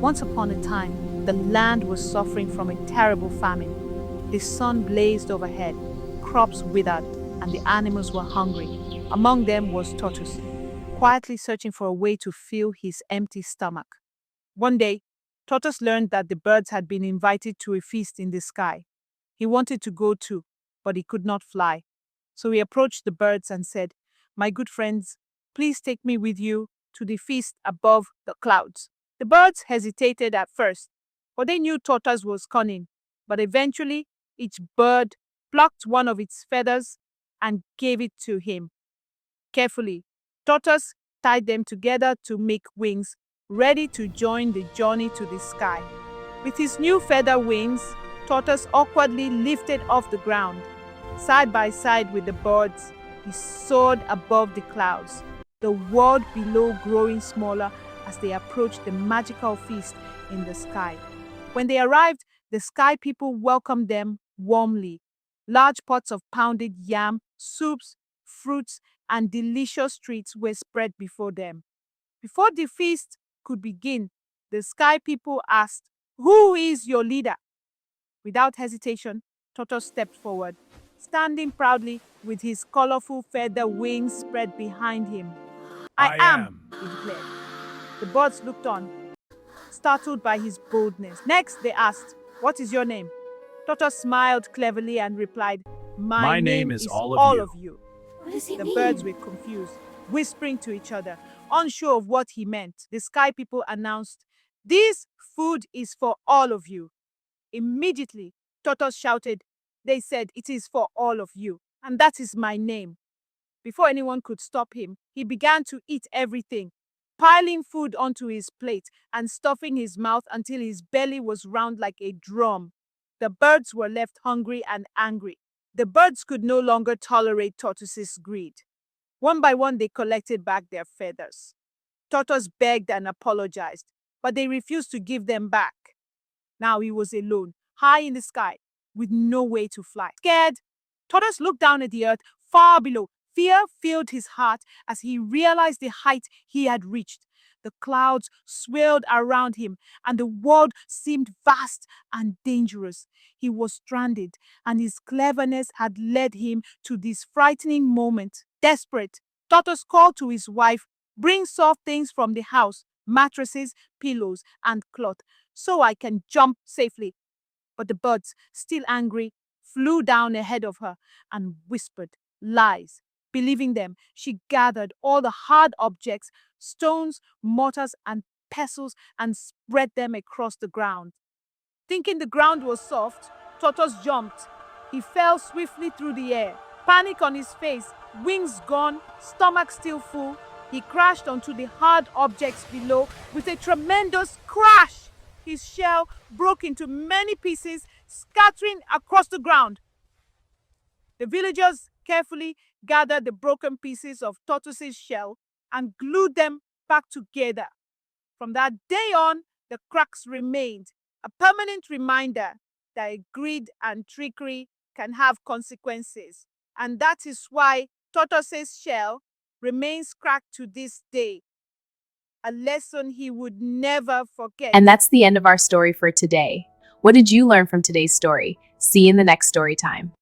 Once upon a time, the land was suffering from a terrible famine. The sun blazed overhead, crops withered, and the animals were hungry. Among them was Tortoise, quietly searching for a way to fill his empty stomach. One day, Tortoise learned that the birds had been invited to a feast in the sky. He wanted to go too, but he could not fly. So he approached the birds and said, "My good friends, please take me with you to the feast above the clouds." The birds hesitated at first, for they knew Tortoise was cunning, but eventually each bird plucked one of its feathers and gave it to him. Carefully, Tortoise tied them together to make wings, ready to join the journey to the sky. With his new feather wings, Tortoise awkwardly lifted off the ground. Side by side with the birds, he soared above the clouds, the world below growing smaller as they approached the magical feast in the sky. When they arrived, the sky people welcomed them warmly. Large pots of pounded yam, soups, fruits, and delicious treats were spread before them. Before the feast could begin, the sky people asked, "Who is your leader?" Without hesitation, Tortoise stepped forward, standing proudly with his colorful feather wings spread behind him. "I I am," am. he declared. The birds looked on, startled by his boldness. Next, they asked, "What is your name?" Tortoise smiled cleverly and replied, "My My name name is is all of all you. of you." What does he The mean? birds were confused, whispering to each other, unsure of what he meant. The sky people announced, "This food is for all of you." Immediately, Tortoise shouted, "They said it is for all of you, and that is my name." Before anyone could stop him, he began to eat everything, piling food onto his plate and stuffing his mouth until his belly was round like a drum. The birds were left hungry and angry. The birds could no longer tolerate Tortoise's greed. One by one, they collected back their feathers. Tortoise begged and apologized, but they refused to give them back. Now he was alone, high in the sky, with no way to fly. Scared, Tortoise looked down at the earth far below. Fear filled his heart as he realized the height he had reached. The clouds swirled around him, and the world seemed vast and dangerous. He was stranded, and his cleverness had led him to this frightening moment. Desperate, Tortoise called to his wife, "Bring soft things from the house, mattresses, pillows, and cloth, so I can jump safely." But the birds, still angry, flew down ahead of her and whispered lies. Believing them, she gathered all the hard objects, stones, mortars, and pestles, and spread them across the ground. Thinking the ground was soft, Tortoise jumped. He fell swiftly through the air. Panic on his face, wings gone, stomach still full, he crashed onto the hard objects below with a tremendous crash. His shell broke into many pieces, scattering across the ground. The villagers carefully gathered the broken pieces of Tortoise's shell and glued them back together. From that day on, the cracks remained, a permanent reminder that greed and trickery can have consequences. And that is why Tortoise's shell remains cracked to this day, a lesson he would never forget. And that's the end of our story for today. What did you learn from today's story? See you in the next story time.